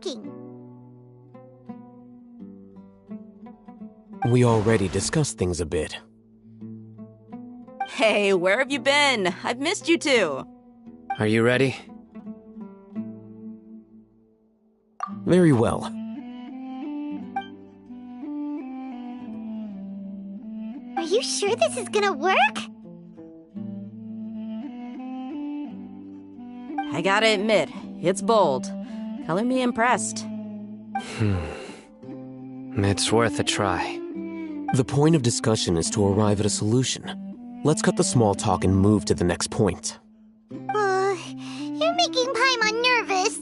talking? We already discussed things a bit. Hey, where have you been? I've missed you too. Are you ready? Very well. Are you sure this is gonna work? I gotta admit, it's bold. Color me impressed. It's worth a try. The point of discussion is to arrive at a solution. Let's cut the small talk and move to the next point. You're making Paimon nervous.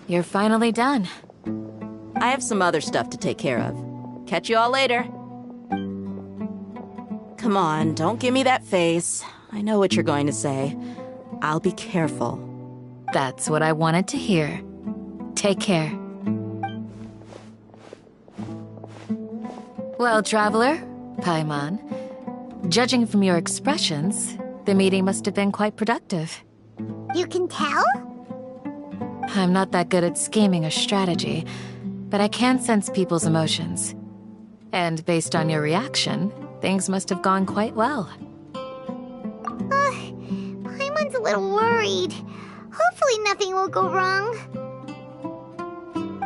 You're finally done. I have some other stuff to take care of. Catch you all later. Come on, don't give me that face. I know what you're going to say. I'll be careful. That's what I wanted to hear. Take care. Well, Traveler, Paimon, judging from your expressions, the meeting must have been quite productive. You can tell? I'm not that good at scheming or strategy, but I can sense people's emotions. And based on your reaction, things must have gone quite well. Paimon's a little worried. Hopefully nothing will go wrong.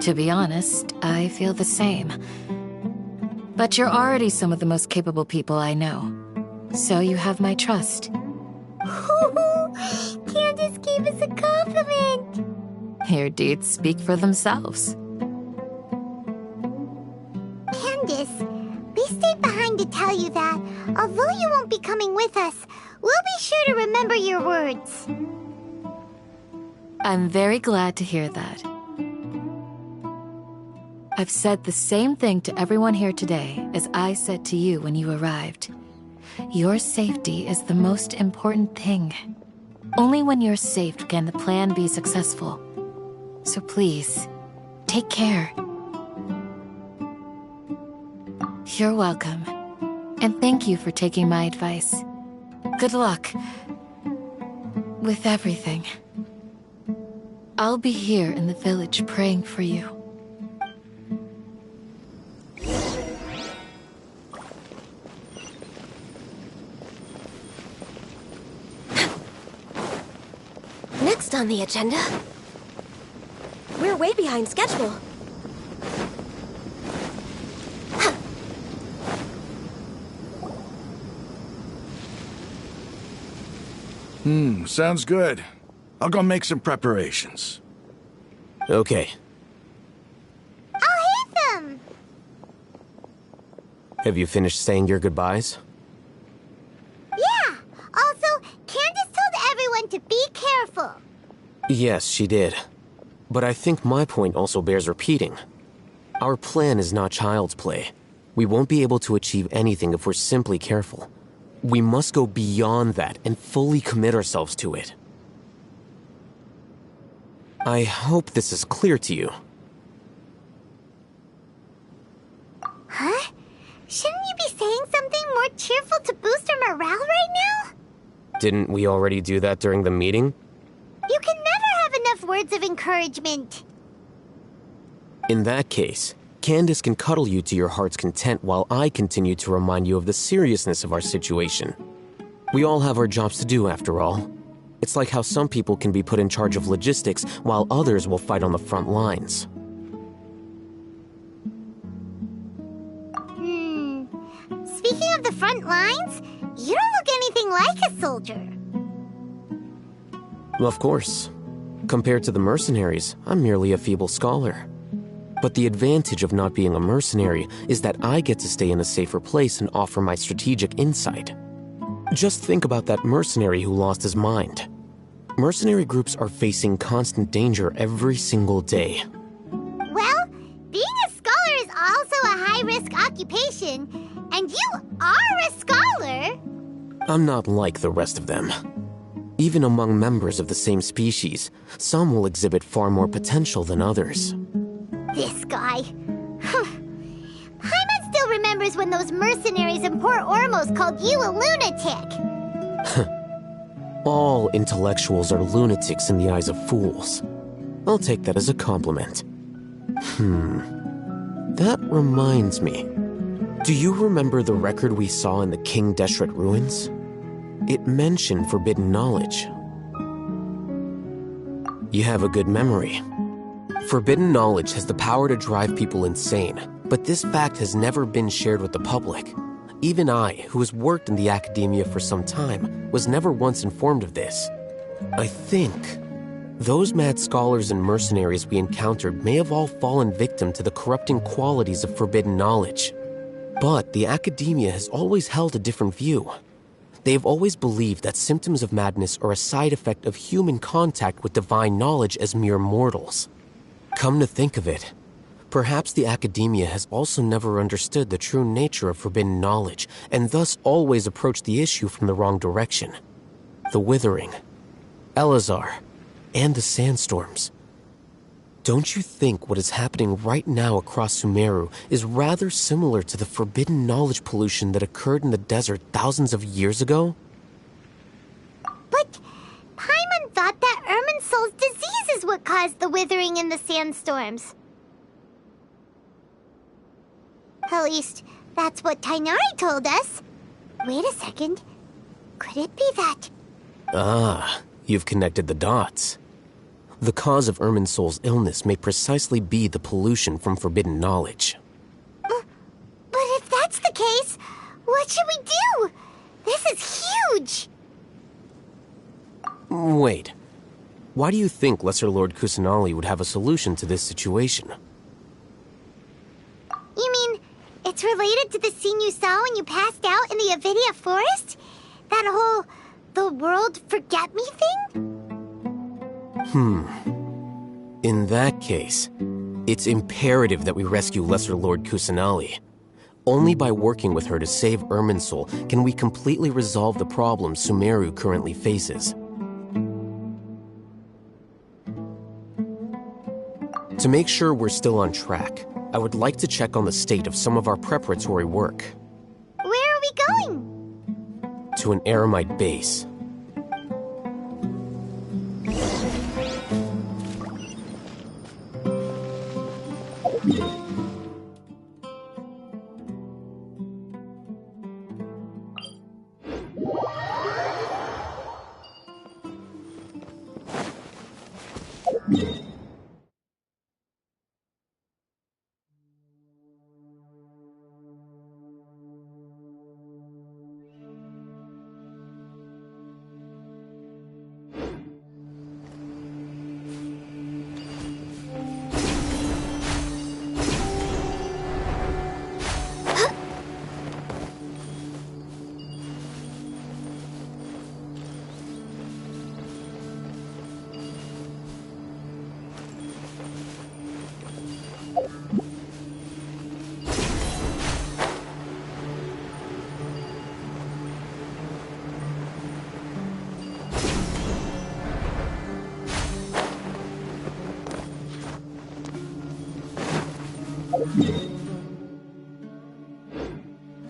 To be honest, I feel the same. But you're already some of the most capable people I know. So you have my trust. Candace gave us a compliment. Your deeds speak for themselves. Candace, we stayed behind to tell you that, although you won't be coming with us, we'll be sure to remember your words. I'm very glad to hear that. I've said the same thing to everyone here today as I said to you when you arrived. Your safety is the most important thing. Only when you're safe can the plan be successful. So please, take care. You're welcome. And thank you for taking my advice. Good luck with everything. I'll be here in the village praying for you. Next on the agenda, we're way behind schedule. Sounds good. I'll go make some preparations. Okay. I'll hit them! Have you finished saying your goodbyes? Yeah! Also, Candace told everyone to be careful. Yes, she did. But I think my point also bears repeating. Our plan is not child's play. We won't be able to achieve anything if we're simply careful. We must go beyond that and fully commit ourselves to it. I hope this is clear to you. Huh? Shouldn't you be saying something more cheerful to boost our morale right now? Didn't we already do that during the meeting? You can never have enough words of encouragement. In that case, Candace can cuddle you to your heart's content while I continue to remind you of the seriousness of our situation. We all have our jobs to do after all. It's like how some people can be put in charge of logistics while others will fight on the front lines. Speaking of the front lines, you don't look anything like a soldier. Of course. Compared to the mercenaries, I'm merely a feeble scholar. But the advantage of not being a mercenary is that I get to stay in a safer place and offer my strategic insight. Just think about that mercenary who lost his mind. Mercenary groups are facing constant danger every single day. Well, being a scholar is also a high-risk occupation, and you are a scholar! I'm not like the rest of them. Even among members of the same species, some will exhibit far more potential than others. This guy. Paimon still remembers remembers when those mercenaries in Port Ormos called you a lunatic. All intellectuals are lunatics in the eyes of fools. I'll take that as a compliment. That reminds me. Do you remember the record we saw in the King Deshret ruins? It mentioned forbidden knowledge. You have a good memory. Forbidden knowledge has the power to drive people insane, but this fact has never been shared with the public. Even I, who has worked in the academia for some time, was never once informed of this. I think those mad scholars and mercenaries we encountered may have all fallen victim to the corrupting qualities of forbidden knowledge. But the academia has always held a different view. They have always believed that symptoms of madness are a side effect of human contact with divine knowledge as mere mortals. Come to think of it, perhaps the academia has also never understood the true nature of forbidden knowledge, and thus always approached the issue from the wrong direction. The Withering, Elazar, and the sandstorms. Don't you think what is happening right now across Sumeru is rather similar to the forbidden knowledge pollution that occurred in the desert thousands of years ago? But Paimon thought that Irminsul's disease is what caused the withering and the sandstorms. At least, that's what Tainari told us. Wait a second. Could it be that? Ah, you've connected the dots. The cause of Irminsul's illness may precisely be the pollution from forbidden knowledge. But if that's the case, what should we do? This is huge! Wait. Why do you think Lesser Lord Kusanali would have a solution to this situation? You mean, it's related to the scene you saw when you passed out in the Avidia forest? That whole, the world forget me thing? In that case, it's imperative that we rescue Lesser Lord Kusanali. Only by working with her to save Irminsul can we completely resolve the problems Sumeru currently faces. To make sure we're still on track, I would like to check on the state of some of our preparatory work. Where are we going? To an Eremite base.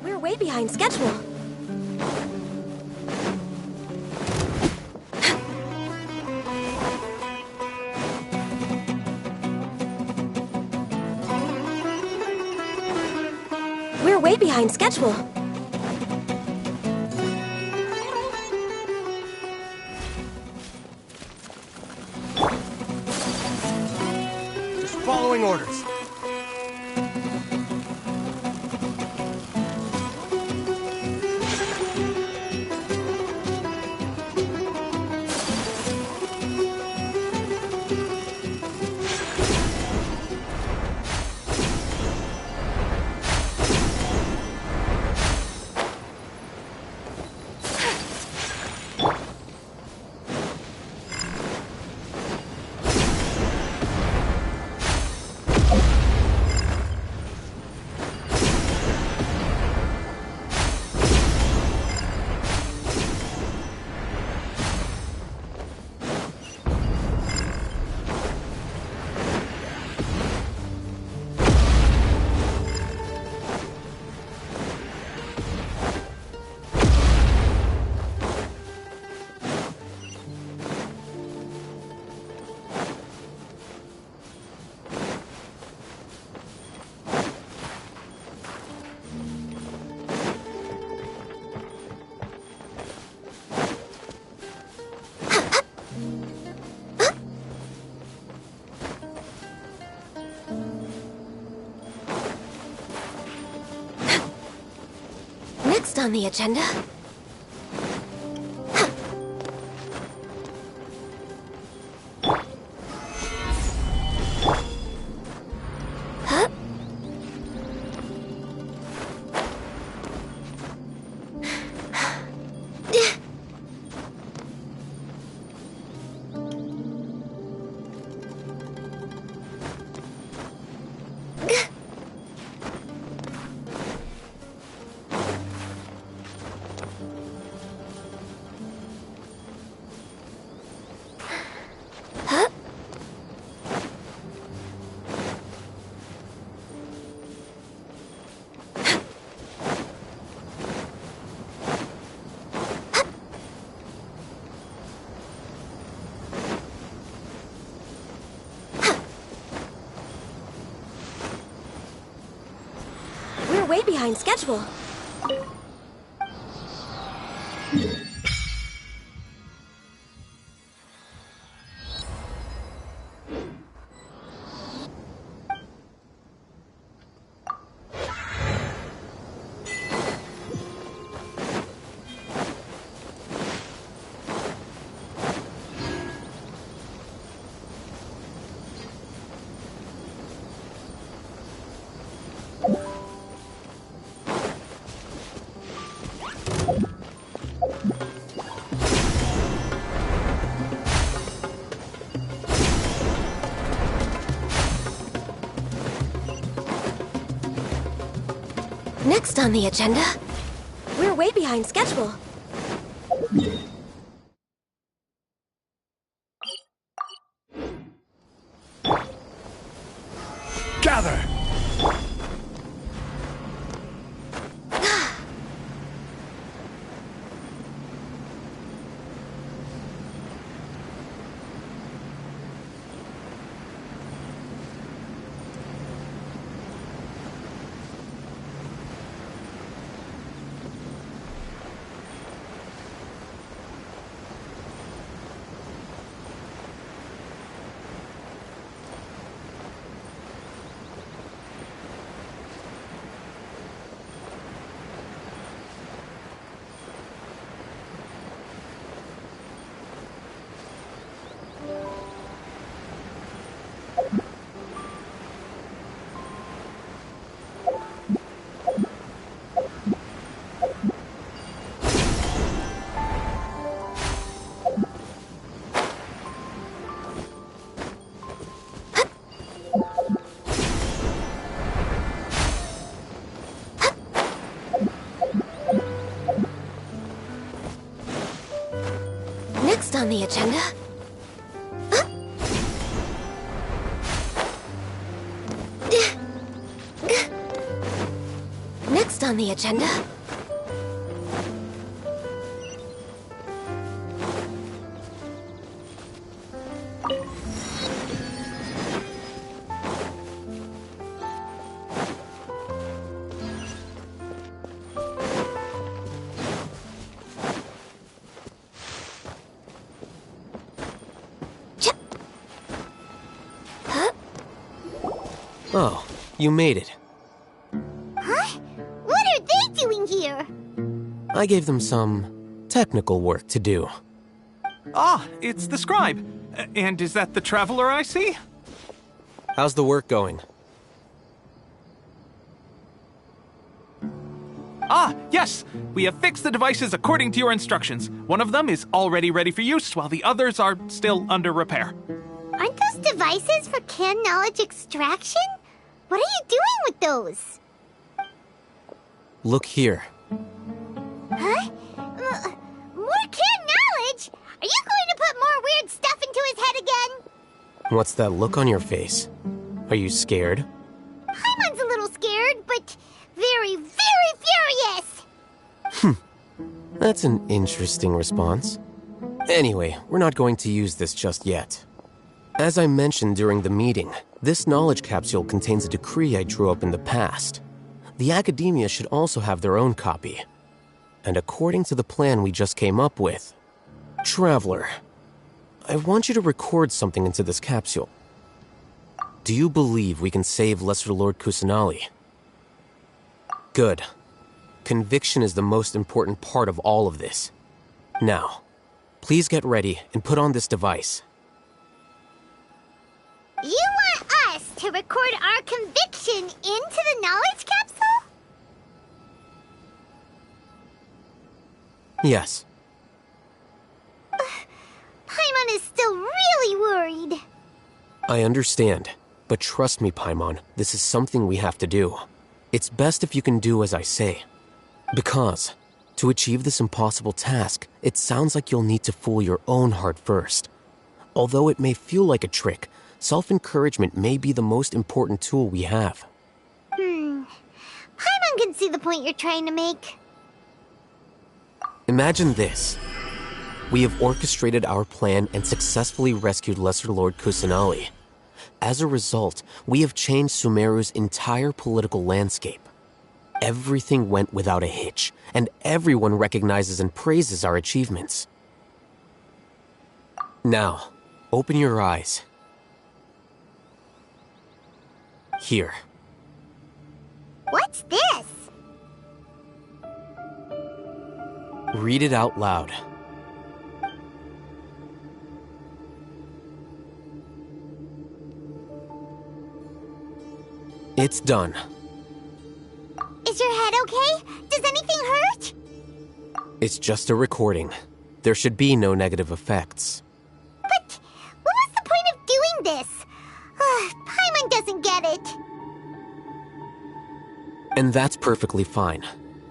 We're way behind schedule. We're way behind schedule. Just following orders. Next on the agenda... Huh? We're way behind schedule. Next on the agenda... We're way behind schedule. Gather! Next on the agenda... Next on the agenda... Oh, you made it. Huh? What are they doing here? I gave them some technical work to do. Ah, it's the scribe. And is that the traveler I see? How's the work going? Ah, yes! We have fixed the devices according to your instructions. One of them is already ready for use, while the others are still under repair. Aren't those devices for canned knowledge extraction? What are you doing with those? Look here. Huh? More canned knowledge? Are you going to put more weird stuff into his head again? What's that look on your face? Are you scared? Paimon's a little scared, but very, very furious! That's an interesting response. Anyway, we're not going to use this just yet. As I mentioned during the meeting, this knowledge capsule contains a decree I drew up in the past. The academia should also have their own copy. And according to the plan we just came up with, Traveler, I want you to record something into this capsule. Do you believe we can save Lesser Lord Kusanali? Good. Conviction is the most important part of all of this. Now, please get ready and put on this device. You want us to record our conviction into the knowledge capsule? Yes. Paimon is still really worried. I understand, but trust me, Paimon, this is something we have to do. It's best if you can do as I say. Because, to achieve this impossible task, it sounds like you'll need to fool your own heart first. Although it may feel like a trick, self-encouragement may be the most important tool we have. Paimon can see the point you're trying to make. Imagine this. We have orchestrated our plan and successfully rescued Lesser Lord Kusanali. As a result, we have changed Sumeru's entire political landscape. Everything went without a hitch, and everyone recognizes and praises our achievements. Now, open your eyes. Here. What's this? Read it out loud. It's done. Is your head okay? Does anything hurt? It's just a recording. There should be no negative effects. But what was the point of doing this? Paimon doesn't get it. And that's perfectly fine.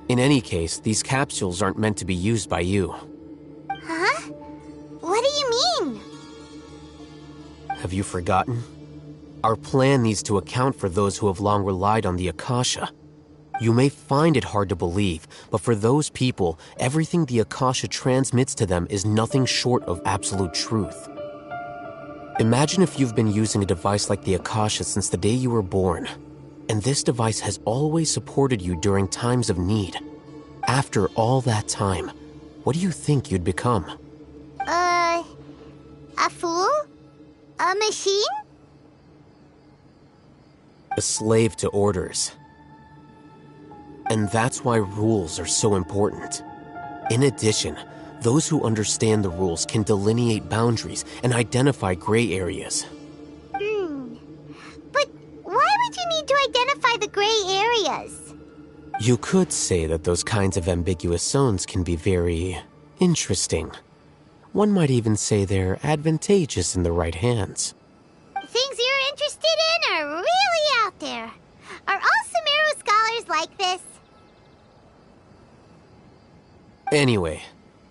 In any case, these capsules aren't meant to be used by you. Huh? What do you mean? Have you forgotten? Our plan needs to account for those who have long relied on the Akasha. You may find it hard to believe, but for those people, everything the Akasha transmits to them is nothing short of absolute truth. Imagine if you've been using a device like the Akasha since the day you were born, and this device has always supported you during times of need. After all that time, what do you think you'd become? A fool? A machine? A slave to orders. And that's why rules are so important. In addition, those who understand the rules can delineate boundaries and identify gray areas. But why would you need to identify the gray areas? You could say that those kinds of ambiguous zones can be very interesting. One might even say they're advantageous in the right hands. The things you're interested in are really out there. Are all Sumeru scholars like this? Anyway,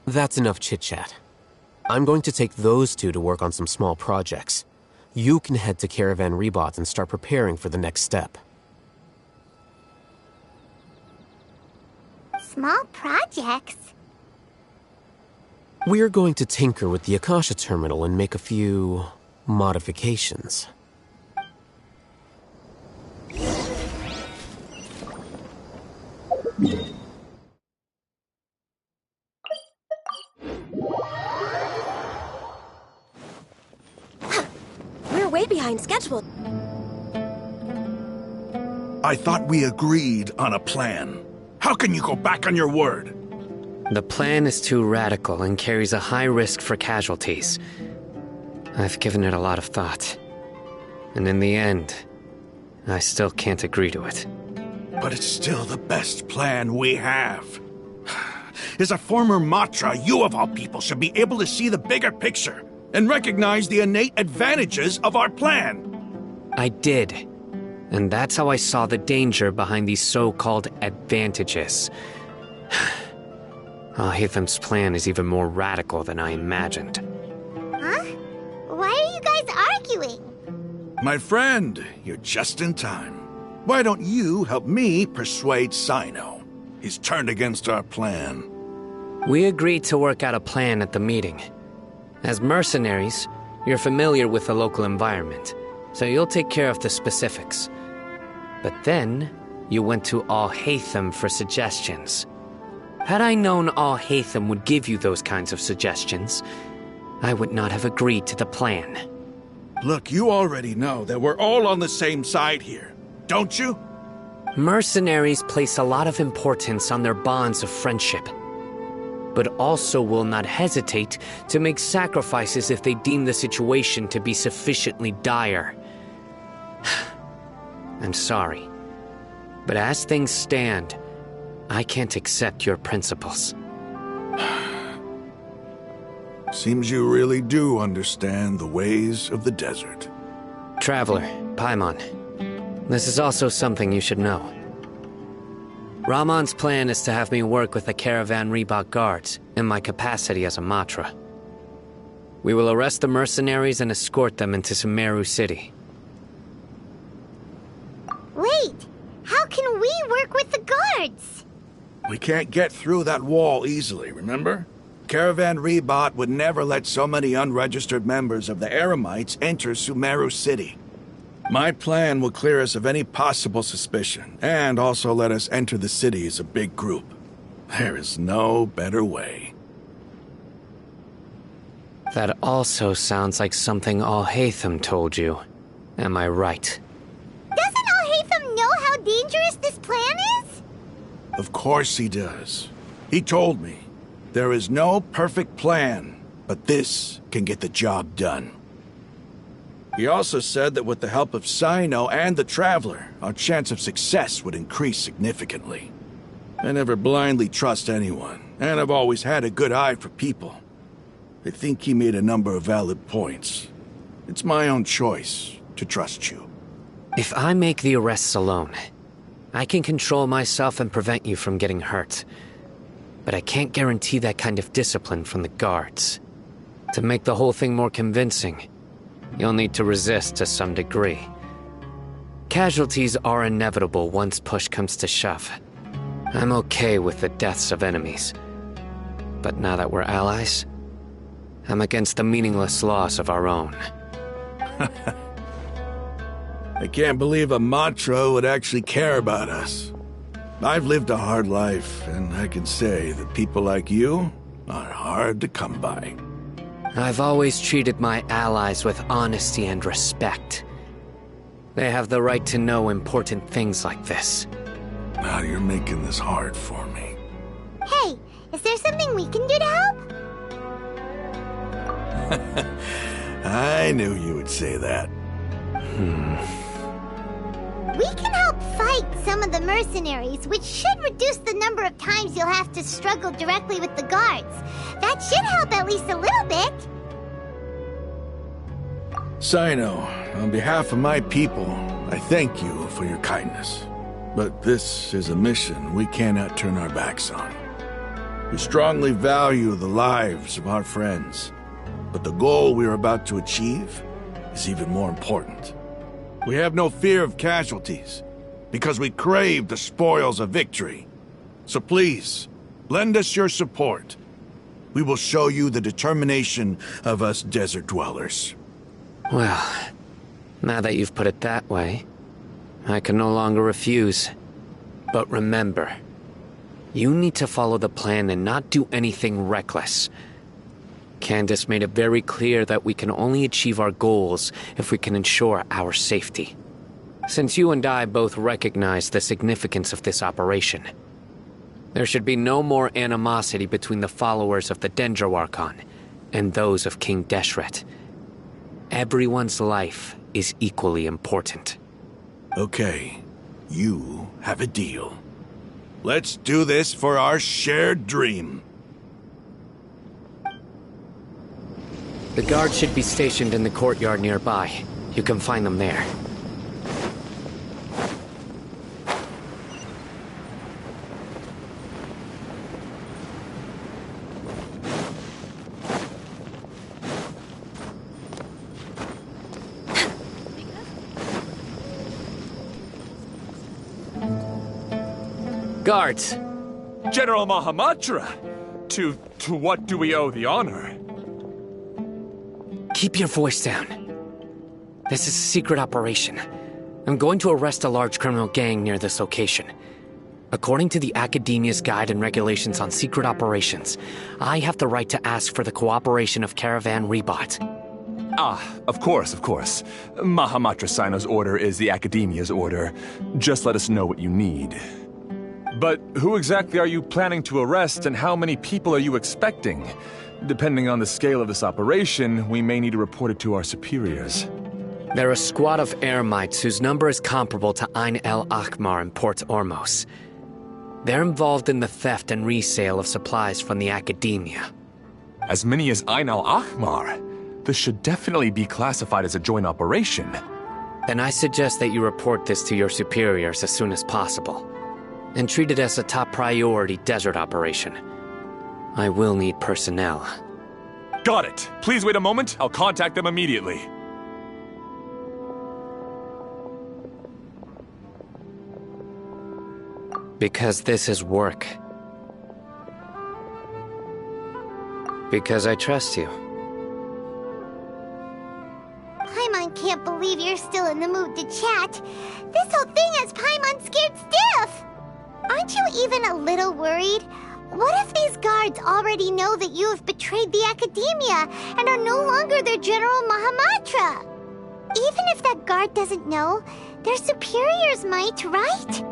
that's enough chit-chat. I'm going to take those two to work on some small projects. You can head to Caravan Rebot and start preparing for the next step. Small projects? We're going to tinker with the Akasha terminal and make a few modifications. We're way behind schedule. I thought we agreed on a plan. How can you go back on your word? The plan is too radical and carries a high risk for casualties. I've given it a lot of thought. And in the end, I still can't agree to it. But it's still the best plan we have. As a former Matra, you of all people should be able to see the bigger picture and recognize the innate advantages of our plan. I did. And that's how I saw the danger behind these so-called advantages. Alhaitham's plan is even more radical than I imagined. Huh? Why are you guys arguing? My friend, you're just in time. Why don't you help me persuade Sino? He's turned against our plan. We agreed to work out a plan at the meeting. As mercenaries, you're familiar with the local environment, so you'll take care of the specifics. But then, you went to Alhaitham for suggestions. Had I known Alhaitham would give you those kinds of suggestions, I would not have agreed to the plan. Look, you already know that we're all on the same side here, don't you? Mercenaries place a lot of importance on their bonds of friendship, but also will not hesitate to make sacrifices if they deem the situation to be sufficiently dire. I'm sorry, but as things stand, I can't accept your principles. Seems you really do understand the ways of the desert. Traveler, Paimon, this is also something you should know. Ramon's plan is to have me work with the Caravan Reebok guards in my capacity as a Matra. We will arrest the mercenaries and escort them into Sumeru City. Wait, how can we work with the guards? We can't get through that wall easily, remember? Caravan Reebok would never let so many unregistered members of the Eremites enter Sumeru City. My plan will clear us of any possible suspicion, and also let us enter the city as a big group. There is no better way. That also sounds like something Al-Haytham told you. Am I right? Doesn't Al-Haytham know how dangerous this plan is? Of course he does. He told me, there is no perfect plan, but this can get the job done. He also said that with the help of Sino and the Traveler, our chance of success would increase significantly. I never blindly trust anyone, and I've always had a good eye for people. I think he made a number of valid points. It's my own choice to trust you. If I make the arrests alone, I can control myself and prevent you from getting hurt. But I can't guarantee that kind of discipline from the guards. To make the whole thing more convincing, you'll need to resist to some degree. Casualties are inevitable once push comes to shove. I'm okay with the deaths of enemies. But now that we're allies, I'm against the meaningless loss of our own. I can't believe a Matra would actually care about us. I've lived a hard life, and I can say that people like you are hard to come by. I've always treated my allies with honesty and respect. They have the right to know important things like this. Now you're making this hard for me. Hey, is there something we can do to help? I knew you would say that. We can help fight some of the mercenaries, which should reduce the number of times you'll have to struggle directly with the guards. That should help at least a little bit. Sino, on behalf of my people, I thank you for your kindness. But this is a mission we cannot turn our backs on. We strongly value the lives of our friends, but the goal we are about to achieve is even more important. We have no fear of casualties, because we crave the spoils of victory. So please, lend us your support. We will show you the determination of us desert dwellers. Well, now that you've put it that way, I can no longer refuse. But remember, you need to follow the plan and not do anything reckless. Candace made it very clear that we can only achieve our goals if we can ensure our safety. Since you and I both recognize the significance of this operation, there should be no more animosity between the followers of the Dendro Archon and those of King Deshret. Everyone's life is equally important. Okay, you have a deal. Let's do this for our shared dream. The guards should be stationed in the courtyard nearby. You can find them there. Guards! General Mahamatra! To what do we owe the honor? Keep your voice down. This is a secret operation. I'm going to arrest a large criminal gang near this location. According to the Academia's Guide and Regulations on Secret Operations, I have the right to ask for the cooperation of Caravan Reebok. Of course. Mahamatra Sino's order is the Academia's order. Just let us know what you need. But who exactly are you planning to arrest, and how many people are you expecting? Depending on the scale of this operation, we may need to report it to our superiors. They're a squad of Eremites whose number is comparable to Ain el Akhmar in Port Ormos. They're involved in the theft and resale of supplies from the Academia. As many as Ain el Akhmar? This should definitely be classified as a joint operation. Then I suggest that you report this to your superiors as soon as possible, and treat it as a top priority desert operation. I will need personnel. Got it. Please wait a moment. I'll contact them immediately. Because this is work. Because I trust you. Paimon can't believe you're still in the mood to chat. This whole thing has Paimon scared stiff! Aren't you even a little worried? What if these guards already know that you have betrayed the Academia and are no longer their General Mahamatra? Even if that guard doesn't know, their superiors might, right?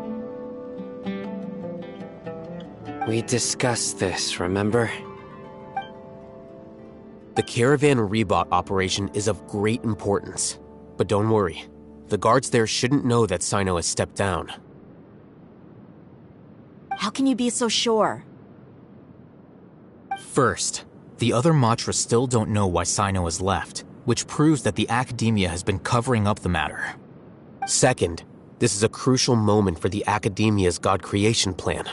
We discussed this, remember? The Caravan Rebot operation is of great importance. But don't worry, the guards there shouldn't know that Sino has stepped down. How can you be so sure? First, the other Matra still don't know why Sino has left, which proves that the Academia has been covering up the matter. Second, this is a crucial moment for the Academia's God creation plan.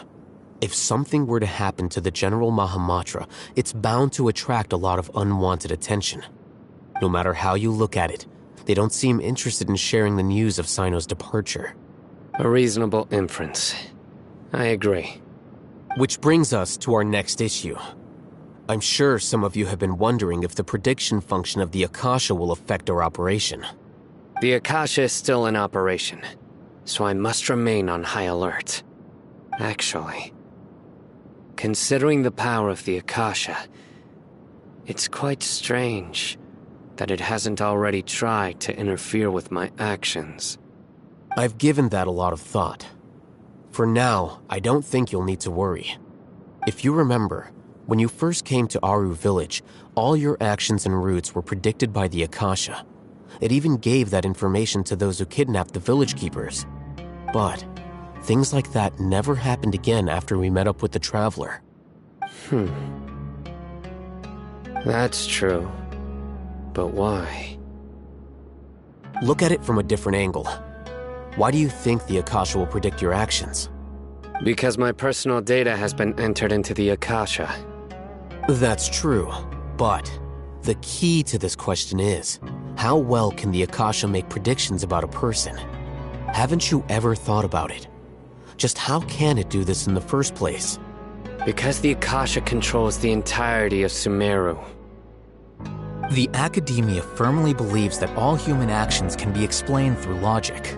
If something were to happen to the General Mahamatra, it's bound to attract a lot of unwanted attention. No matter how you look at it, they don't seem interested in sharing the news of Sino's departure. A reasonable inference. I agree. Which brings us to our next issue. I'm sure some of you have been wondering if the prediction function of the Akasha will affect our operation. The Akasha is still in operation, so I must remain on high alert. Actually, considering the power of the Akasha, it's quite strange that it hasn't already tried to interfere with my actions. I've given that a lot of thought. For now, I don't think you'll need to worry. If you remember, when you first came to Aru Village, all your actions and routes were predicted by the Akasha. It even gave that information to those who kidnapped the village keepers. But things like that never happened again after we met up with the Traveler. That's true. But why? Look at it from a different angle. Why do you think the Akasha will predict your actions? Because my personal data has been entered into the Akasha. That's true, but the key to this question is, how well can the Akasha make predictions about a person? Haven't you ever thought about it? Just how can it do this in the first place? Because the Akasha controls the entirety of Sumeru. The Academia firmly believes that all human actions can be explained through logic.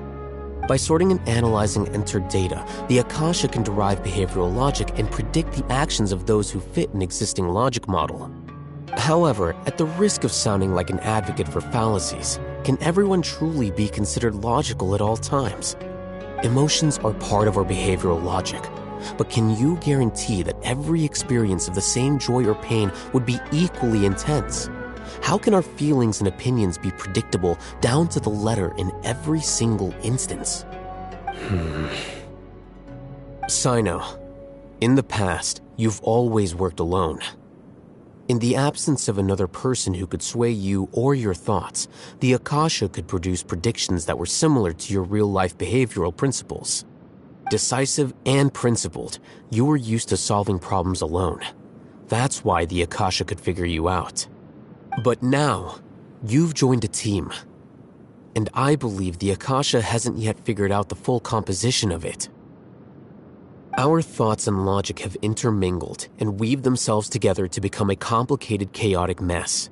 By sorting and analyzing entered data, the Akasha can derive behavioral logic and predict the actions of those who fit an existing logic model. However, at the risk of sounding like an advocate for fallacies, can everyone truly be considered logical at all times? Emotions are part of our behavioral logic, but can you guarantee that every experience of the same joy or pain would be equally intense? How can our feelings and opinions be predictable down to the letter in every single instance? Sino, in the past, you've always worked alone. In the absence of another person who could sway you or your thoughts, the Akasha could produce predictions that were similar to your real-life behavioral principles. Decisive and principled, you were used to solving problems alone. That's why the Akasha could figure you out. But now, you've joined a team. And I believe the Akasha hasn't yet figured out the full composition of it. Our thoughts and logic have intermingled and weaved themselves together to become a complicated, chaotic mess.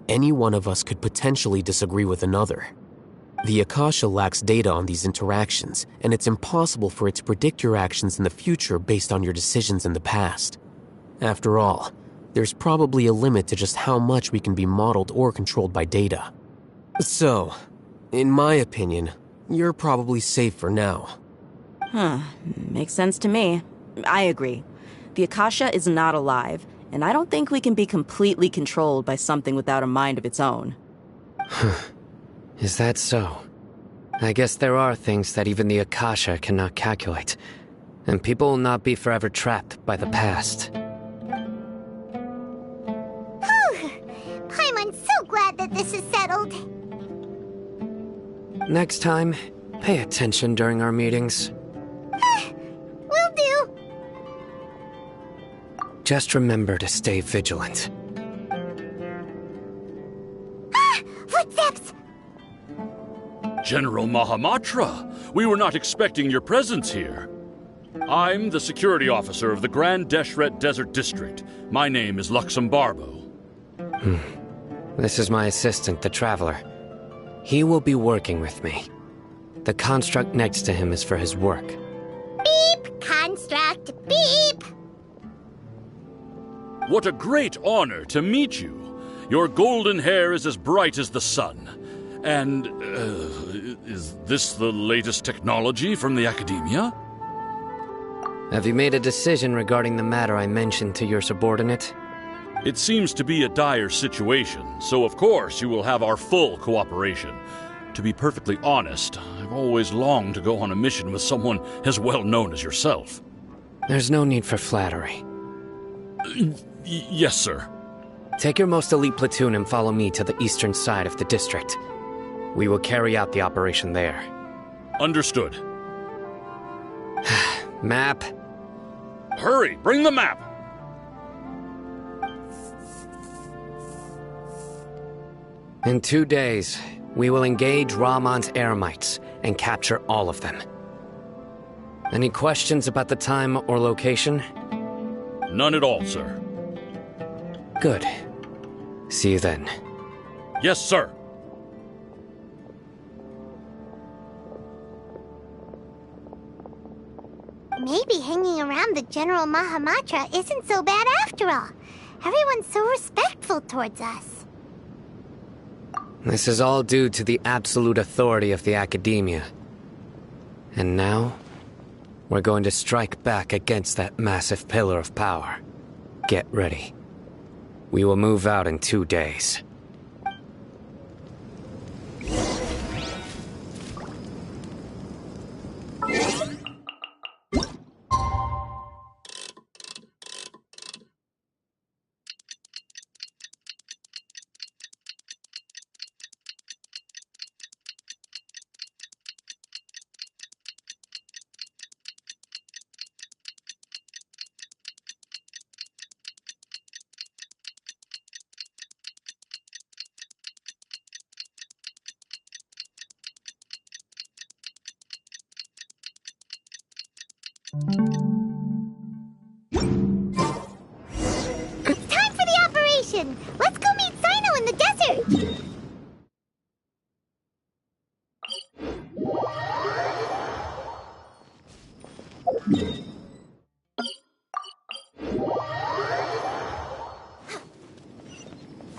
Any one of us could potentially disagree with another. The Akasha lacks data on these interactions, and it's impossible for it to predict your actions in the future based on your decisions in the past. After all, there's probably a limit to just how much we can be modeled or controlled by data. So, in my opinion, you're probably safe for now. Makes sense to me. I agree. The Akasha is not alive, and I don't think we can be completely controlled by something without a mind of its own. Is that so? I guess there are things that even the Akasha cannot calculate, and people will not be forever trapped by the past. Paimon's so glad that this is settled. Next time, pay attention during our meetings. Will do. Just remember to stay vigilant. Footsteps! General Mahamatra, we were not expecting your presence here. I'm the security officer of the Grand Deshret Desert District. My name is Luxembarbo. This is my assistant, the Traveler. He will be working with me. The construct next to him is for his work. Beep! Construct, beep! What a great honor to meet you. Your golden hair is as bright as the sun. And, is this the latest technology from the Academia? Have you made a decision regarding the matter I mentioned to your subordinate? It seems to be a dire situation, so of course you will have our full cooperation. To be perfectly honest, I've always longed to go on a mission with someone as well known as yourself. There's no need for flattery. Yes, sir. Take your most elite platoon and follow me to the eastern side of the district. We will carry out the operation there. Understood. Map. Hurry, bring the map! In 2 days, we will engage Rahman's Eremites and capture all of them. Any questions about the time or location? None at all, sir. Good. See you then. Yes, sir. Maybe hanging around the General Mahamatra isn't so bad after all. Everyone's so respectful towards us. This is all due to the absolute authority of the Academia. And now, we're going to strike back against that massive pillar of power. Get ready. We will move out in 2 days. It's time for the operation! Let's go meet Sino in the desert!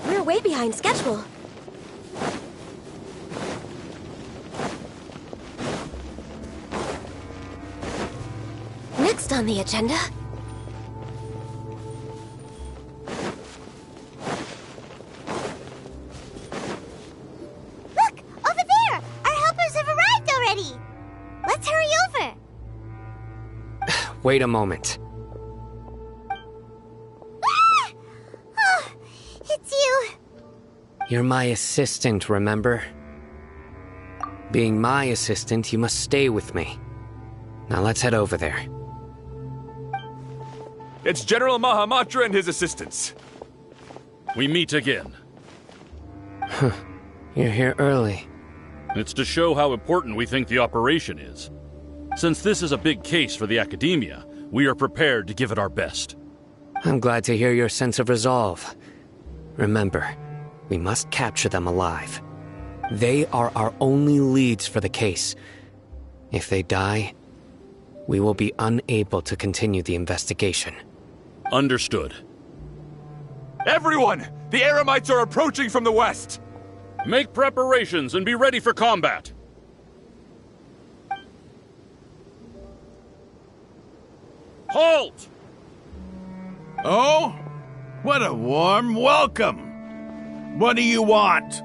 We're way behind schedule. Next on the agenda... Look! Over there! Our helpers have arrived already! Let's hurry over! Wait a moment. Ah! Oh, it's you! You're my assistant, remember? Being my assistant, you must stay with me. Now let's head over there. It's General Mahamatra and his assistants. We meet again. You're here early. It's to show how important we think the operation is. Since this is a big case for the Academia, we are prepared to give it our best. I'm glad to hear your sense of resolve. Remember, we must capture them alive. They are our only leads for the case. If they die, we will be unable to continue the investigation. Understood. Everyone! The Eremites are approaching from the west! Make preparations and be ready for combat. Halt! Oh? What a warm welcome! What do you want?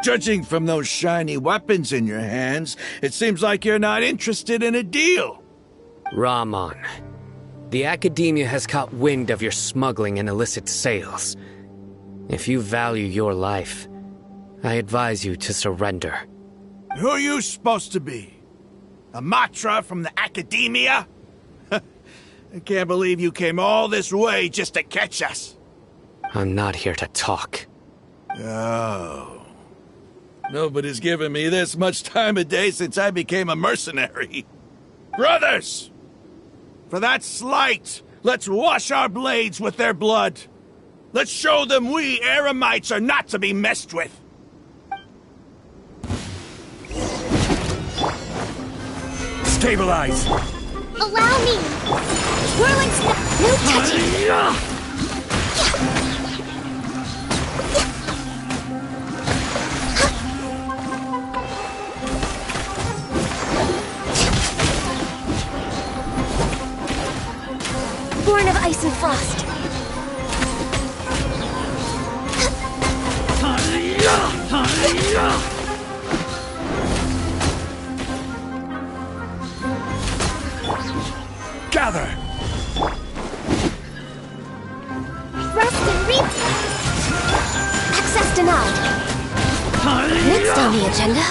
Judging from those shiny weapons in your hands, it seems like you're not interested in a deal. Rahman, the Academia has caught wind of your smuggling and illicit sales. If you value your life, I advise you to surrender. Who are you supposed to be? A Matra from the Academia? I can't believe you came all this way just to catch us. I'm not here to talk. Oh. Nobody's given me this much time of day since I became a mercenary. Brothers! For that slight, let's wash our blades with their blood. Let's show them we Eremites are not to be messed with. Stabilize! Allow me! Whirling snap! No touching! Born of ice and frost. Gather! Rest and reap! Access denied. Next on the agenda.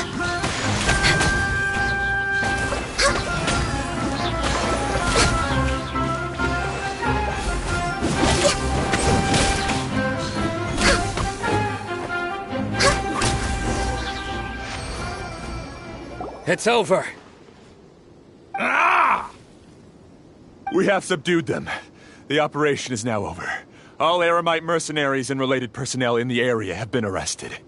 It's over. Ah! We have subdued them. The operation is now over. All Eremite mercenaries and related personnel in the area have been arrested.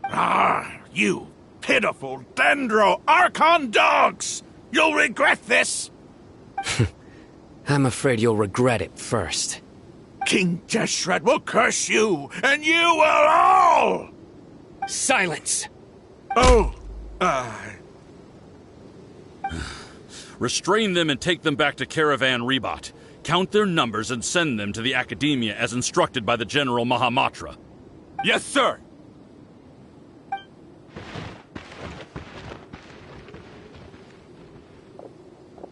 Ah, you pitiful Dendro Archon dogs! You'll regret this! I'm afraid you'll regret it first. King Jeshret will curse you, and you will all! Silence! Oh, Restrain them and take them back to Caravan Rebot. Count their numbers and send them to the Academia as instructed by the General Mahamatra. Yes, sir!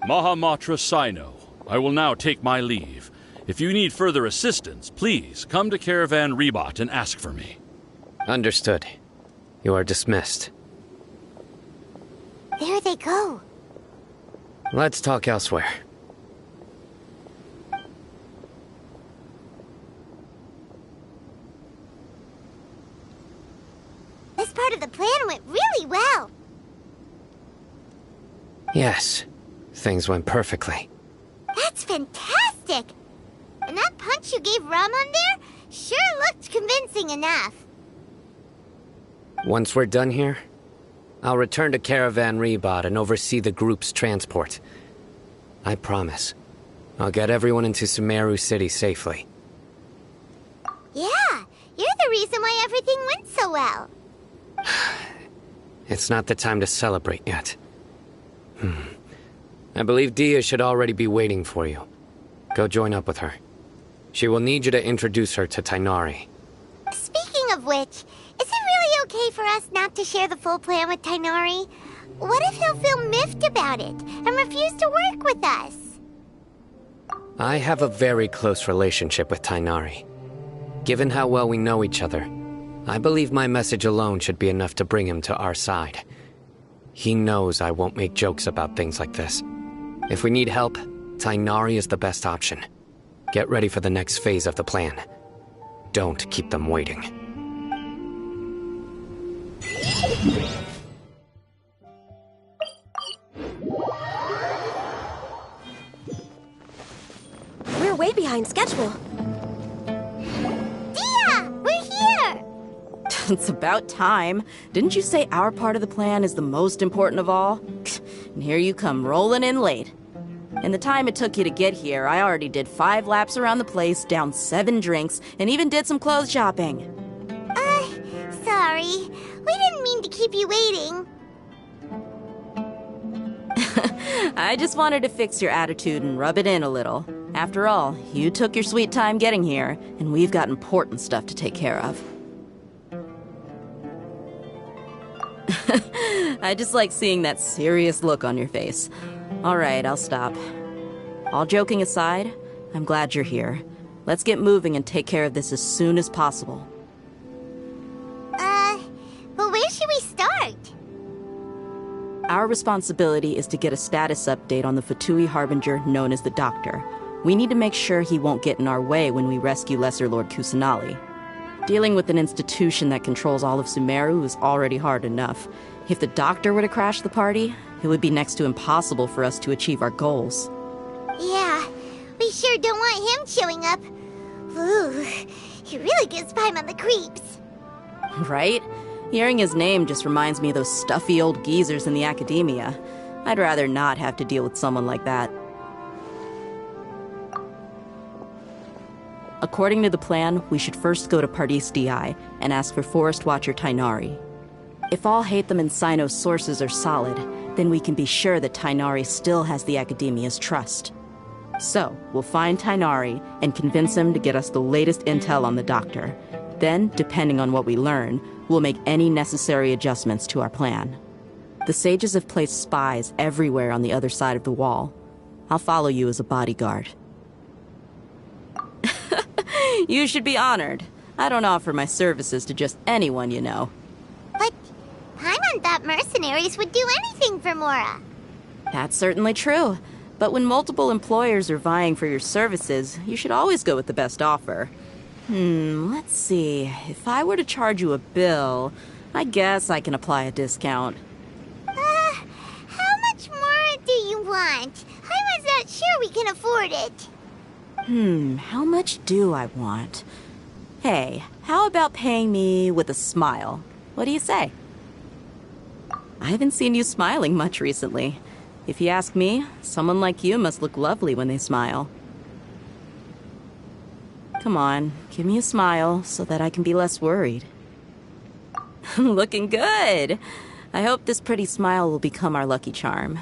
Mahamatra Sino, I will now take my leave. If you need further assistance, please come to Caravan Rebot and ask for me. Understood. You are dismissed. There they go. Let's talk elsewhere. This part of the plan went really well. Yes, things went perfectly. That's fantastic! And that punch you gave Rahman there sure looked convincing enough. Once we're done here, I'll return to Caravan Rebot and oversee the group's transport. I promise. I'll get everyone into Sumeru City safely. Yeah, you're the reason why everything went so well. It's not the time to celebrate yet. I believe Dia should already be waiting for you. Go join up with her. She will need you to introduce her to Tainari. Speaking of which, is it really okay for us not to share the full plan with Tainari? What if he'll feel miffed about it and refuse to work with us? I have a very close relationship with Tainari. Given how well we know each other, I believe my message alone should be enough to bring him to our side. He knows I won't make jokes about things like this. If we need help, Tainari is the best option. Get ready for the next phase of the plan. Don't keep them waiting. We're way behind schedule. Dia! We're here! It's about time. Didn't you say our part of the plan is the most important of all? And here you come rolling in late. In the time it took you to get here, I already did 5 laps around the place, downed 7 drinks, and even did some clothes shopping. Sorry. We didn't mean to keep you waiting. I just wanted to fix your attitude and rub it in a little. After all, you took your sweet time getting here, and we've got important stuff to take care of. I just like seeing that serious look on your face. Alright, I'll stop. All joking aside, I'm glad you're here. Let's get moving and take care of this as soon as possible. But where should we start? Our responsibility is to get a status update on the Fatui Harbinger known as the Doctor. We need to make sure he won't get in our way when we rescue Lesser Lord Kusanali. Dealing with an institution that controls all of Sumeru is already hard enough. If the Doctor were to crash the party, it would be next to impossible for us to achieve our goals. Yeah, we sure don't want him showing up. Ooh, he really gives Paimon the creeps. Right? Hearing his name just reminds me of those stuffy old geezers in the academia. I'd rather not have to deal with someone like that. According to the plan, we should first go to Pardis DI and ask for Forest Watcher Tainari. If all Hatham and Sino's sources are solid, then we can be sure that Tainari still has the Academia's trust. So, we'll find Tainari and convince him to get us the latest intel on the Doctor. Then, depending on what we learn, we'll make any necessary adjustments to our plan. The sages have placed spies everywhere on the other side of the wall. I'll follow you as a bodyguard. You should be honored. I don't offer my services to just anyone you know. But Paimon thought mercenaries would do anything for Mora. That's certainly true. But when multiple employers are vying for your services, you should always go with the best offer. Let's see. If I were to charge you a bill, I guess I can apply a discount. How much more do you want? I was not sure we can afford it. How much do I want? Hey, how about paying me with a smile? What do you say? I haven't seen you smiling much recently. If you ask me, someone like you must look lovely when they smile. Come on, give me a smile so that I can be less worried. Looking good! I hope this pretty smile will become our lucky charm.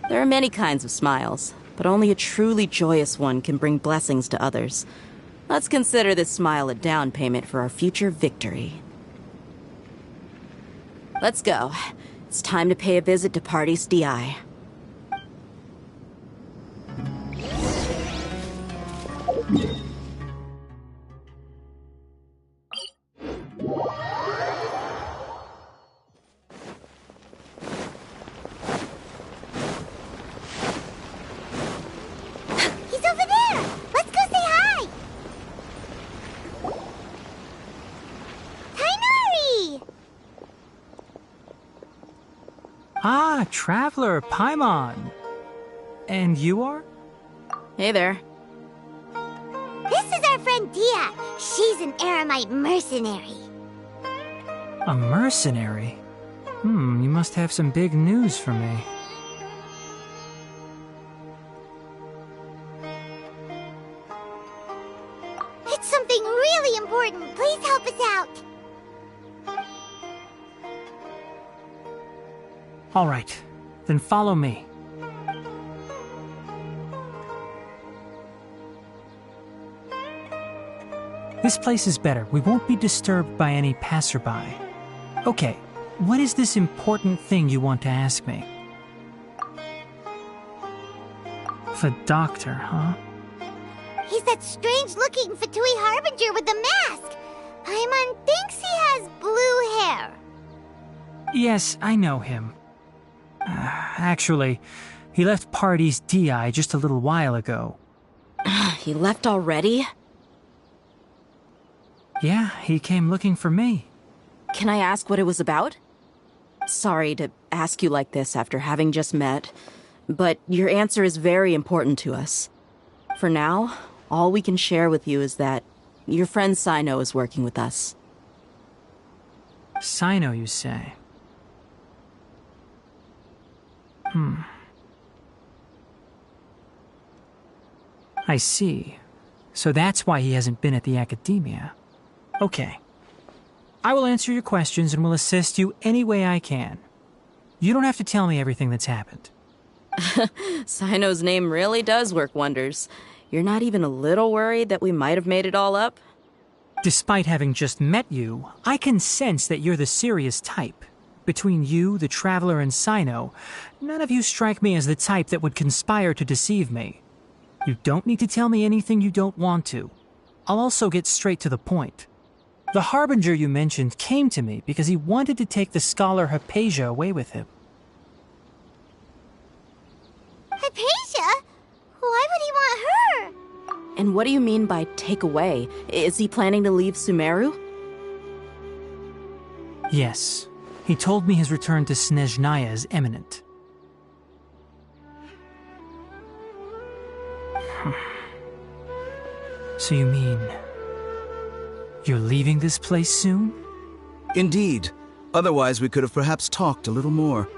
There are many kinds of smiles, but only a truly joyous one can bring blessings to others. Let's consider this smile a down payment for our future victory. Let's go. It's time to pay a visit to Pardis DI. He's over there! Let's go say hi! Tainari! Ah, Traveler, Paimon. And you are? Hey there. This is our friend Dia. She's an Aramite mercenary. A mercenary? You must have some big news for me. It's something really important. Please help us out. All right, then follow me. This place is better. We won't be disturbed by any passerby. Okay, what is this important thing you want to ask me? The Doctor, huh? He's that strange-looking Fatui Harbinger with the mask. Paimon thinks he has blue hair. Yes, I know him. Actually, he left Pardis DI just a little while ago. He left already? Yeah, he came looking for me. Can I ask what it was about? Sorry to ask you like this after having just met, but your answer is very important to us. For now, all we can share with you is that your friend Sino is working with us. Sino, you say? I see. So that's why he hasn't been at the academia. Okay. I will answer your questions and will assist you any way I can. You don't have to tell me everything that's happened. Sino's name really does work wonders. You're not even a little worried that we might have made it all up? Despite having just met you, I can sense that you're the serious type. Between you, the Traveler, and Sino, none of you strike me as the type that would conspire to deceive me. You don't need to tell me anything you don't want to. I'll also get straight to the point. The Harbinger you mentioned came to me because he wanted to take the scholar Hypatia away with him. Hypatia? Why would he want her? And what do you mean by take away? Is he planning to leave Sumeru? Yes. He told me his return to Snezhnaya is imminent. So you mean... you're leaving this place soon? Indeed. Otherwise, we could have perhaps talked a little more.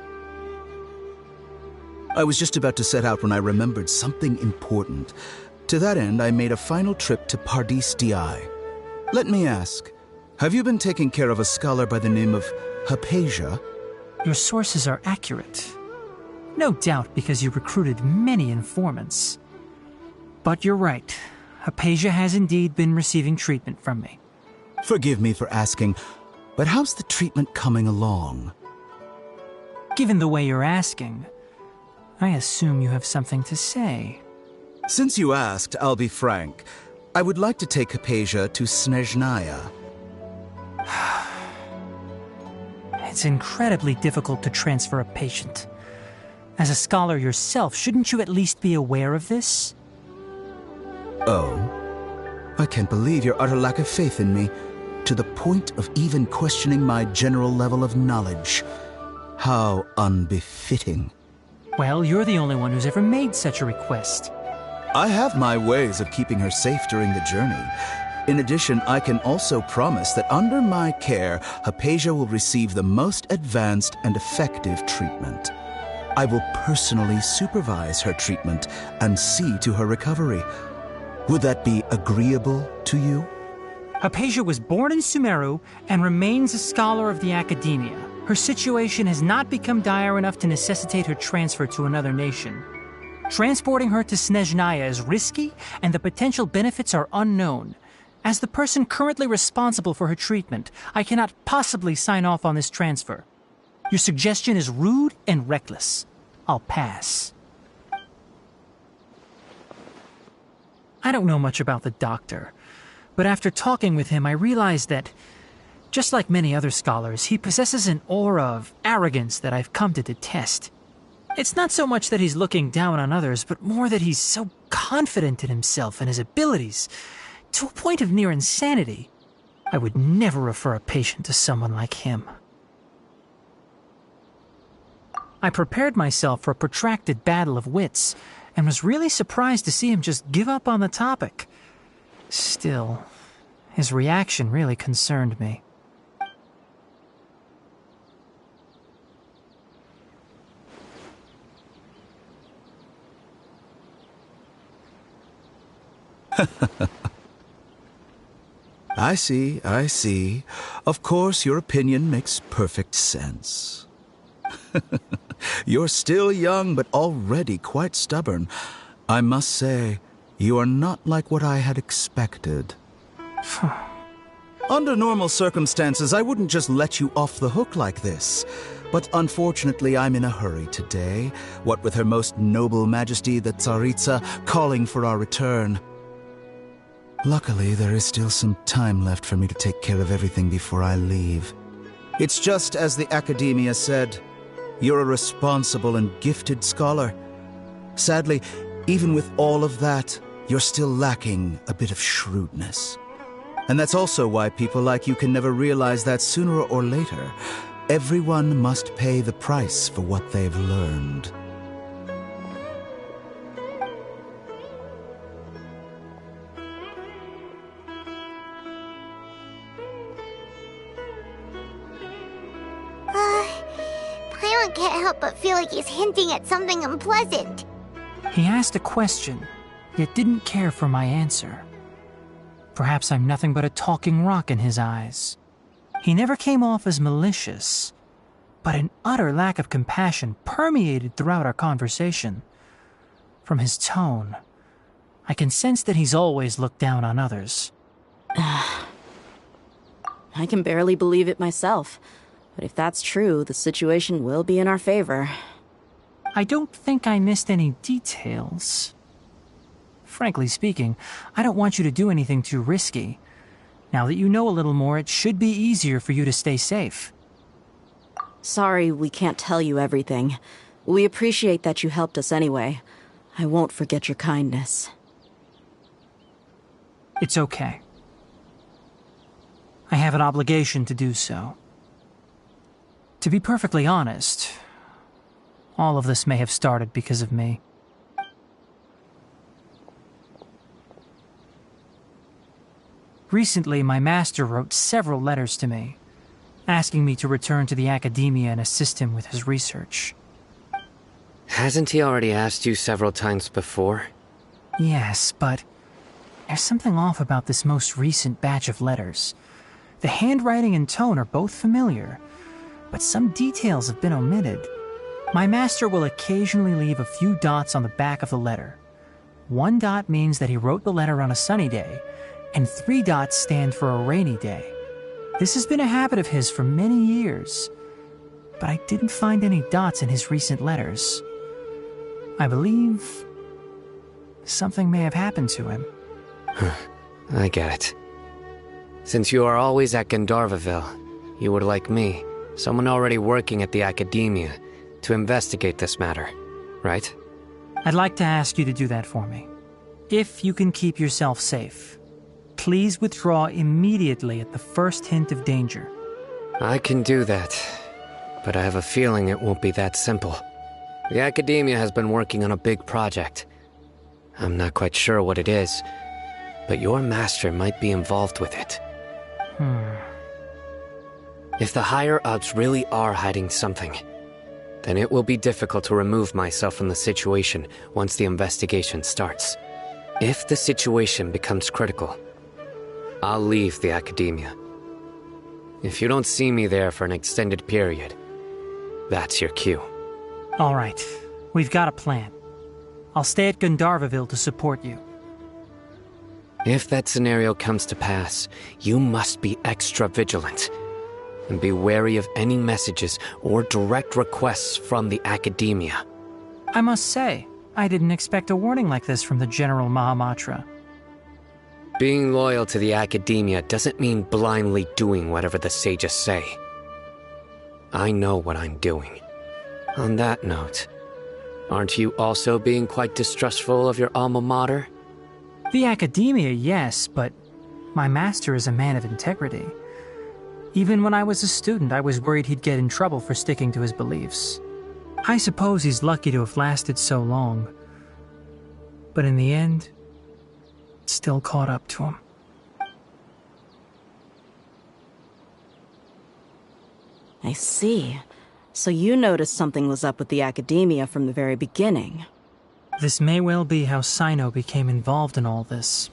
I was just about to set out when I remembered something important. To that end, I made a final trip to Pardis Di. Let me ask, have you been taking care of a scholar by the name of Hypatia? Your sources are accurate. No doubt because you recruited many informants. But you're right. Hypatia has indeed been receiving treatment from me. Forgive me for asking, but how's the treatment coming along? Given the way you're asking, I assume you have something to say. Since you asked, I'll be frank. I would like to take Hypatia to Snezhnaya. It's incredibly difficult to transfer a patient. As a scholar yourself, shouldn't you at least be aware of this? Oh? I can't believe your utter lack of faith in me, to the point of even questioning my general level of knowledge. How unbefitting. Well, you're the only one who's ever made such a request. I have my ways of keeping her safe during the journey. In addition, I can also promise that under my care, Hypatia will receive the most advanced and effective treatment. I will personally supervise her treatment and see to her recovery. Would that be agreeable to you? Hypatia was born in Sumeru and remains a scholar of the academia. Her situation has not become dire enough to necessitate her transfer to another nation. Transporting her to Snezhnaya is risky, and the potential benefits are unknown. As the person currently responsible for her treatment, I cannot possibly sign off on this transfer. Your suggestion is rude and reckless. I'll pass. I don't know much about the doctor, but after talking with him, I realized that, just like many other scholars, he possesses an aura of arrogance that I've come to detest. It's not so much that he's looking down on others, but more that he's so confident in himself and his abilities, to a point of near insanity. I would never refer a patient to someone like him. I prepared myself for a protracted battle of wits, and was really surprised to see him just give up on the topic. Still, his reaction really concerned me. I see. Of course, your opinion makes perfect sense. You're still young, but already quite stubborn. I must say, you are not like what I had expected. Under normal circumstances, I wouldn't just let you off the hook like this. But unfortunately, I'm in a hurry today, what with Her Most Noble Majesty the Tsaritsa calling for our return. Luckily, there is still some time left for me to take care of everything before I leave. It's just as the Academia said, you're a responsible and gifted scholar. Sadly, even with all of that, you're still lacking a bit of shrewdness. And that's also why people like you can never realize that sooner or later, everyone must pay the price for what they've learned. I can't help but feel like he's hinting at something unpleasant. He asked a question, yet didn't care for my answer. Perhaps I'm nothing but a talking rock in his eyes. He never came off as malicious, but an utter lack of compassion permeated throughout our conversation. From his tone, I can sense that he's always looked down on others. I can barely believe it myself, but if that's true, the situation will be in our favor. I don't think I missed any details. Frankly speaking, I don't want you to do anything too risky. Now that you know a little more, it should be easier for you to stay safe. Sorry we can't tell you everything. We appreciate that you helped us anyway. I won't forget your kindness. It's okay. I have an obligation to do so. To be perfectly honest, all of this may have started because of me. Recently, my master wrote several letters to me, asking me to return to the academia and assist him with his research. Hasn't he already asked you several times before? Yes, but there's something off about this most recent batch of letters. The handwriting and tone are both familiar, but some details have been omitted. My master will occasionally leave a few dots on the back of the letter. 1 dot means that he wrote the letter on a sunny day, and 3 dots stand for a rainy day. This has been a habit of his for many years, but I didn't find any dots in his recent letters. I believe something may have happened to him. I get it. Since you are always at Gandharvaville, you would like me, someone already working at the academia, to investigate this matter, right? I'd like to ask you to do that for me. If you can keep yourself safe, please withdraw immediately at the first hint of danger. I can do that, but I have a feeling it won't be that simple. The academia has been working on a big project. I'm not quite sure what it is, but your master might be involved with it. If the higher-ups really are hiding something, then it will be difficult to remove myself from the situation once the investigation starts. If the situation becomes critical, I'll leave the academia. If you don't see me there for an extended period, that's your cue. All right, we've got a plan. I'll stay at Gandharvaville to support you. If that scenario comes to pass, you must be extra vigilant. And be wary of any messages or direct requests from the academia. I must say, I didn't expect a warning like this from the General Mahamatra. Being loyal to the academia doesn't mean blindly doing whatever the sages say. I know what I'm doing. On that note, aren't you also being quite distrustful of your alma mater? The academia, yes, but my master is a man of integrity. Even when I was a student, I was worried he'd get in trouble for sticking to his beliefs. I suppose he's lucky to have lasted so long. But in the end, it still caught up to him. I see. So you noticed something was up with the academia from the very beginning. This may well be how Sino became involved in all this.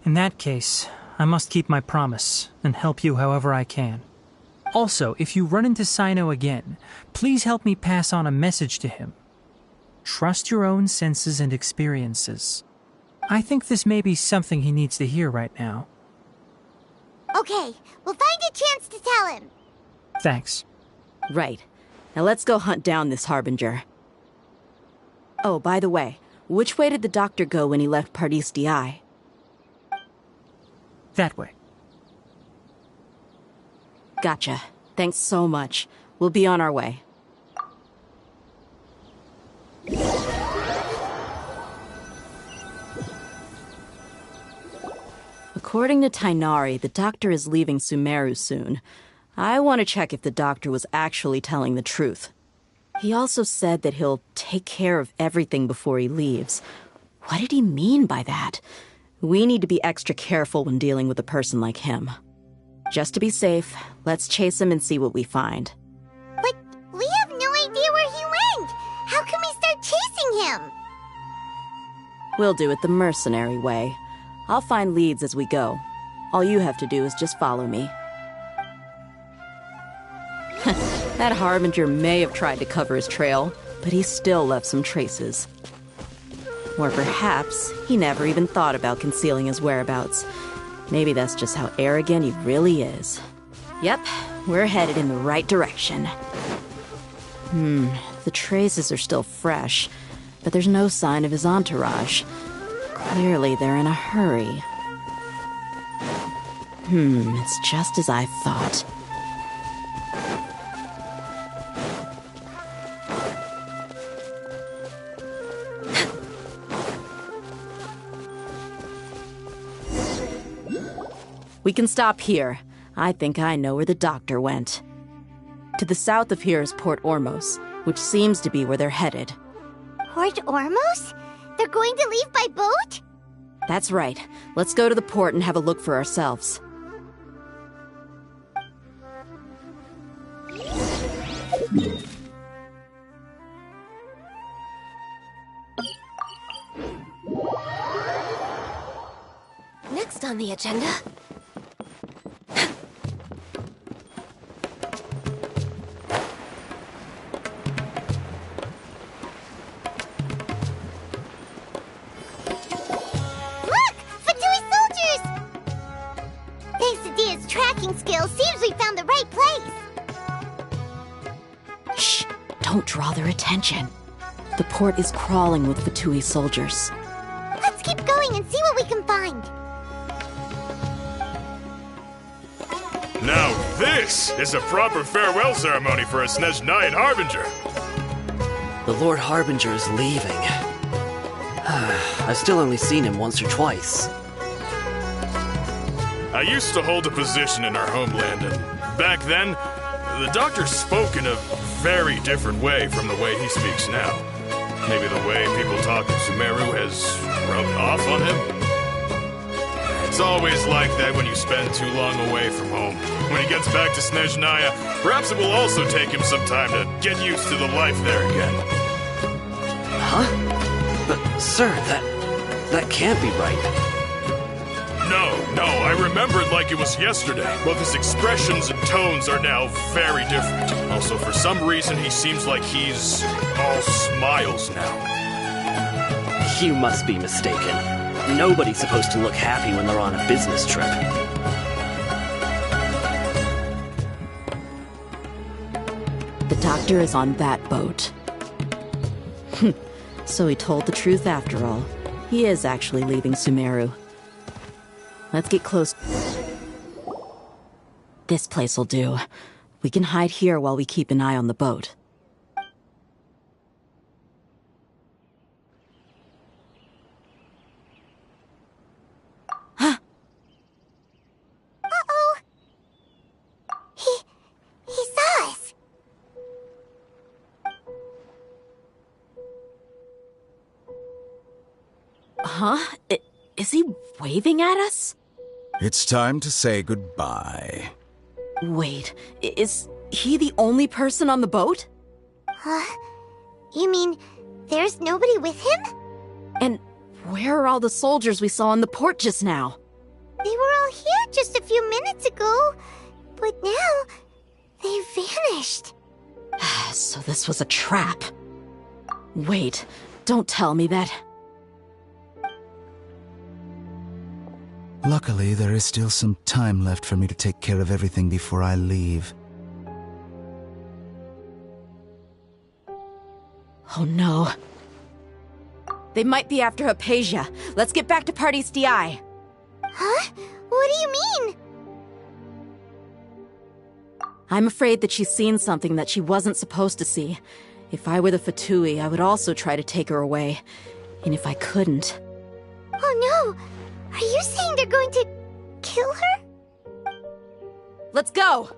In that case, I must keep my promise and help you however I can. Also, if you run into Sino again, please help me pass on a message to him. Trust your own senses and experiences. I think this may be something he needs to hear right now. Okay, we'll find a chance to tell him. Thanks. Right. Now let's go hunt down this Harbinger. Oh, by the way, which way did the doctor go when he left Pardis DI? That way. Gotcha. Thanks so much. We'll be on our way. According to Tainari, the doctor is leaving Sumeru soon. I want to check if the doctor was actually telling the truth. He also said that he'll take care of everything before he leaves. What did he mean by that? We need to be extra careful when dealing with a person like him. Just to be safe, let's chase him and see what we find. But we have no idea where he went. How can we start chasing him? We'll do it the mercenary way. I'll find leads as we go. All you have to do is just follow me. That Harbinger may have tried to cover his trail, but he still left some traces. Or perhaps he never even thought about concealing his whereabouts. Maybe that's just how arrogant he really is. Yep, we're headed in the right direction. The traces are still fresh, but there's no sign of his entourage. Clearly they're in a hurry. It's just as I thought. We can stop here. I think I know where the doctor went. To the south of here is Port Ormos, which seems to be where they're headed. Port Ormos? They're going to leave by boat? That's right. Let's go to the port and have a look for ourselves. Next on the agenda... Don't draw their attention. The port is crawling with Fatui soldiers. Let's keep going and see what we can find. Now this is a proper farewell ceremony for a Snezhnayan Harbinger. The Lord Harbinger is leaving. I've still only seen him once or twice. I used to hold a position in our homeland, and back then, the doctor spoke in a very different way from the way he speaks now. Maybe the way people talk in Sumeru has rubbed off on him? It's always like that when you spend too long away from home. When he gets back to Snezhnaya, perhaps it will also take him some time to get used to the life there again. Huh? But, sir, that can't be right. No, I remember it like it was yesterday. Both his expressions and tones are now very different. Also, for some reason, he seems like he's all smiles now. You must be mistaken. Nobody's supposed to look happy when they're on a business trip. The doctor is on that boat. So he told the truth after all. He is actually leaving Sumeru. Let's get close. This place will do. We can hide here while we keep an eye on the boat. Huh? Uh-oh. He saw us. Huh? Is he waving at us? It's time to say goodbye. Wait, is he the only person on the boat? You mean there's nobody with him? And where are all the soldiers we saw in the port just now? They were all here just a few minutes ago, but now they vanished. So this was a trap. Wait, don't tell me that... Luckily, there is still some time left for me to take care of everything before I leave. Oh no. They might be after Hypatia. Let's get back to Party's DI. Huh? What do you mean? I'm afraid that she's seen something that she wasn't supposed to see. If I were the Fatui, I would also try to take her away. And if I couldn't... Oh no! Are you saying they're going to kill her? Let's go!